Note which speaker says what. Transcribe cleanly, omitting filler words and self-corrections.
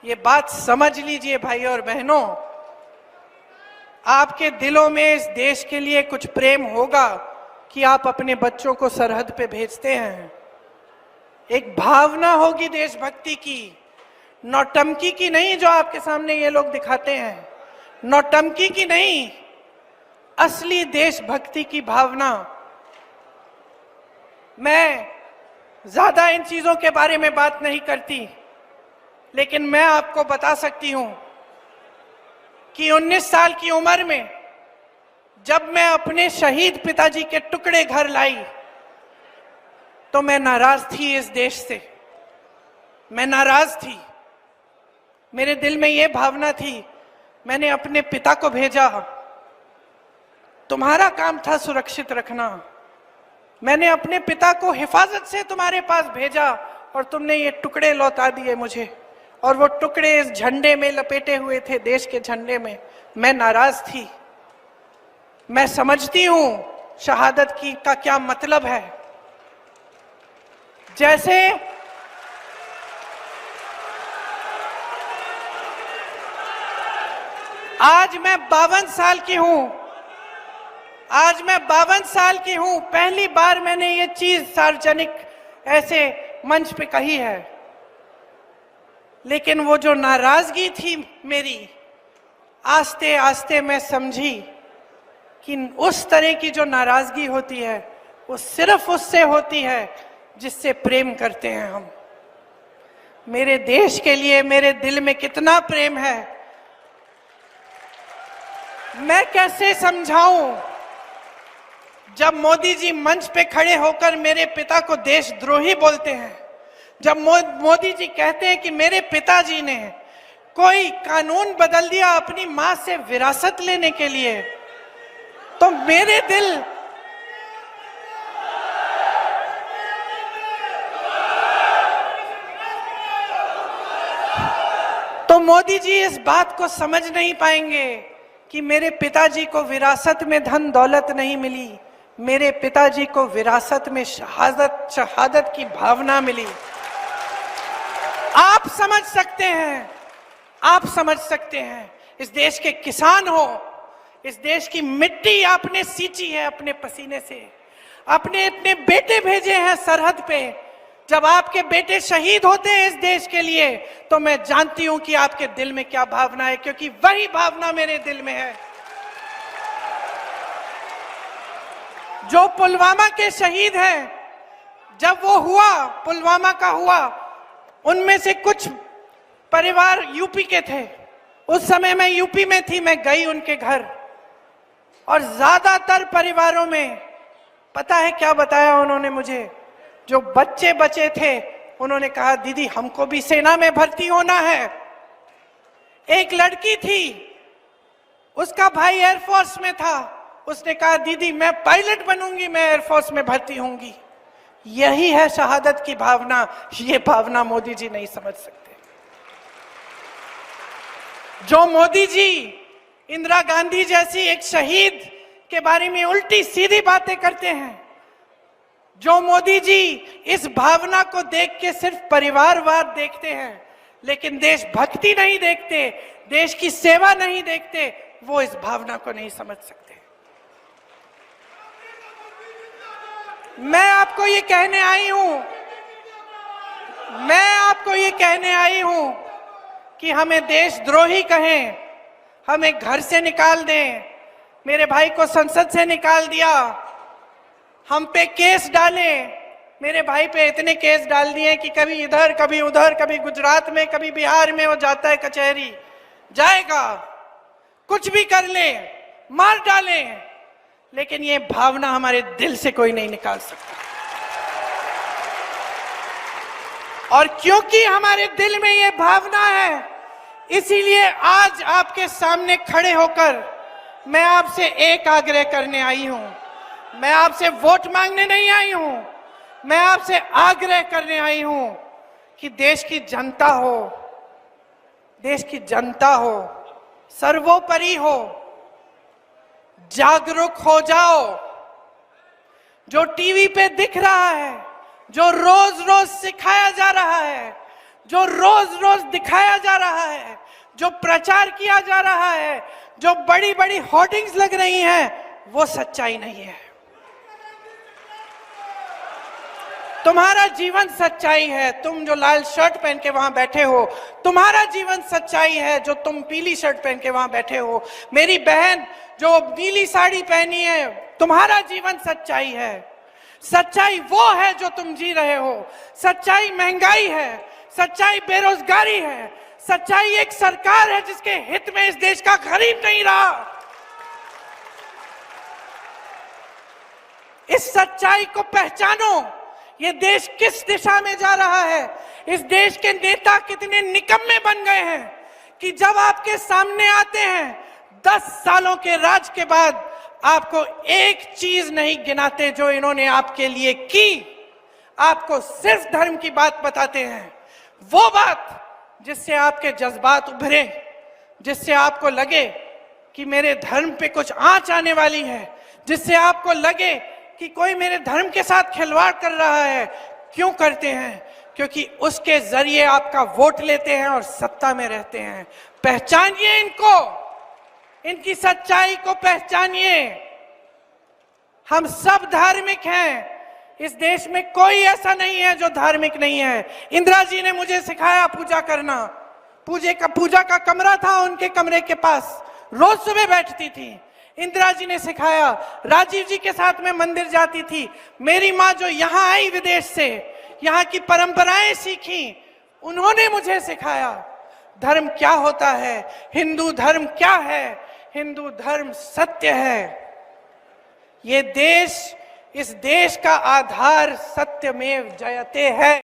Speaker 1: ये बात समझ लीजिए भाई और बहनों, आपके दिलों में इस देश के लिए कुछ प्रेम होगा कि आप अपने बच्चों को सरहद पे भेजते हैं। एक भावना होगी देशभक्ति की, नौटंकी की नहीं जो आपके सामने ये लोग दिखाते हैं, नौटंकी की नहीं, असली देशभक्ति की भावना। मैं ज्यादा इन चीजों के बारे में बात नहीं करती, लेकिन मैं आपको बता सकती हूं कि 19 साल की उम्र में जब मैं अपने शहीद पिताजी के टुकड़े घर लाई तो मैं नाराज थी इस देश से, मैं नाराज थी। मेरे दिल में यह भावना थी, मैंने अपने पिता को भेजा, तुम्हारा काम था सुरक्षित रखना, मैंने अपने पिता को हिफाजत से तुम्हारे पास भेजा और तुमने ये टुकड़े लौटा दिए मुझे, और वो टुकड़े इस झंडे में लपेटे हुए थे, देश के झंडे में। मैं नाराज थी। मैं समझती हूं शहादत की का क्या मतलब है। जैसे आज मैं 52 साल की हूं, आज मैं 52 साल की हूं, पहली बार मैंने ये चीज सार्वजनिक ऐसे मंच पे कही है। लेकिन वो जो नाराजगी थी मेरी, आस्ते आस्ते मैं समझी कि उस तरह की जो नाराजगी होती है वो सिर्फ उससे होती है जिससे प्रेम करते हैं हम। मेरे देश के लिए मेरे दिल में कितना प्रेम है, मैं कैसे समझाऊं। जब मोदी जी मंच पे खड़े होकर मेरे पिता को देशद्रोही बोलते हैं, जब मोदी जी कहते हैं कि मेरे पिताजी ने कोई कानून बदल दिया अपनी मां से विरासत लेने के लिए, तो मेरे दिल तो मोदी जी इस बात को समझ नहीं पाएंगे कि मेरे पिताजी को विरासत में धन दौलत नहीं मिली, मेरे पिताजी को विरासत में शहादत की भावना मिली। आप समझ सकते हैं, आप समझ सकते हैं। इस देश के किसान हो, इस देश की मिट्टी आपने सींची है अपने पसीने से, अपने इतने बेटे भेजे हैं सरहद पे। जब आपके बेटे शहीद होते हैं इस देश के लिए, तो मैं जानती हूं कि आपके दिल में क्या भावना है, क्योंकि वही भावना मेरे दिल में है। जो पुलवामा के शहीद हैं, जब वो हुआ, पुलवामा का हुआ, उनमें से कुछ परिवार यूपी के थे। उस समय मैं यूपी में थी, मैं गई उनके घर, और ज्यादातर परिवारों में पता है क्या बताया उन्होंने मुझे? जो बच्चे बचे थे उन्होंने कहा दीदी हमको भी सेना में भर्ती होना है। एक लड़की थी, उसका भाई एयरफोर्स में था, उसने कहा दीदी मैं पायलट बनूंगी, मैं एयरफोर्स में भर्ती होंगी। यही है शहादत की भावना। ये भावना मोदी जी नहीं समझ सकते। जो मोदी जी इंदिरा गांधी जैसी एक शहीद के बारे में उल्टी सीधी बातें करते हैं, जो मोदी जी इस भावना को देख के सिर्फ परिवारवाद देखते हैं लेकिन देशभक्ति नहीं देखते, देश की सेवा नहीं देखते, वो इस भावना को नहीं समझ सकते। मैं आपको ये कहने आई हूं, मैं आपको ये कहने आई हूं कि हमें देशद्रोही कहें, हमें घर से निकाल दें, मेरे भाई को संसद से निकाल दिया, हम पे केस डालें। मेरे भाई पे इतने केस डाल दिए कि कभी इधर कभी उधर, कभी गुजरात में कभी बिहार में वो जाता है कचहरी, जाएगा, कुछ भी कर ले, मार डालें, लेकिन ये भावना हमारे दिल से कोई नहीं निकाल सकता। और क्योंकि हमारे दिल में ये भावना है, इसीलिए आज आपके सामने खड़े होकर मैं आपसे एक आग्रह करने आई हूं। मैं आपसे वोट मांगने नहीं आई हूं, मैं आपसे आग्रह करने आई हूं कि देश की जनता हो, देश की जनता हो, सर्वोपरि हो, जागरूक हो जाओ। जो टीवी पे दिख रहा है, जो रोज रोज सिखाया जा रहा है, जो रोज रोज दिखाया जा रहा है, जो प्रचार किया जा रहा है, जो बड़ी बड़ी होर्डिंग्स लग रही हैं, वो सच्चाई नहीं है। तुम्हारा जीवन सच्चाई है। तुम जो लाल शर्ट पहन के वहां बैठे हो, तुम्हारा जीवन सच्चाई है। जो तुम पीली शर्ट पहन के वहां बैठे हो, मेरी बहन जो नीली साड़ी पहनी है, तुम्हारा जीवन सच्चाई है। सच्चाई वो है जो तुम जी रहे हो। सच्चाई महंगाई है, सच्चाई बेरोजगारी है, सच्चाई एक सरकार है जिसके हित में इस देश का गरीब नहीं रहा। इस सच्चाई को पहचानो। ये देश किस दिशा में जा रहा है। इस देश के नेता कितने निकम्मे बन गए हैं कि जब आपके सामने आते हैं 10 सालों के राज के बाद आपको एक चीज नहीं गिनाते जो इन्होंने आपके लिए की। आपको सिर्फ धर्म की बात बताते हैं, वो बात जिससे आपके जज्बात उभरे, जिससे आपको लगे कि मेरे धर्म पे कुछ आंच आने वाली है, जिससे आपको लगे कि कोई मेरे धर्म के साथ खिलवाड़ कर रहा है। क्यों करते हैं? क्योंकि उसके जरिए आपका वोट लेते हैं और सत्ता में रहते हैं। पहचानिए इनको, इनकी सच्चाई को पहचानिए। हम सब धार्मिक हैं। इस देश में कोई ऐसा नहीं है जो धार्मिक नहीं है। इंदिरा जी ने मुझे सिखाया पूजा करना। पूजा का कमरा था उनके कमरे के पास, रोज सुबह बैठती थी। इंदिरा जी ने सिखाया। राजीव जी के साथ में मंदिर जाती थी। मेरी माँ जो यहाँ आई विदेश से, यहाँ की परंपराएं सीखी, उन्होंने मुझे सिखाया धर्म क्या होता है, हिंदू धर्म क्या है। हिंदू धर्म सत्य है। ये देश, इस देश का आधार सत्यमेव जयते है।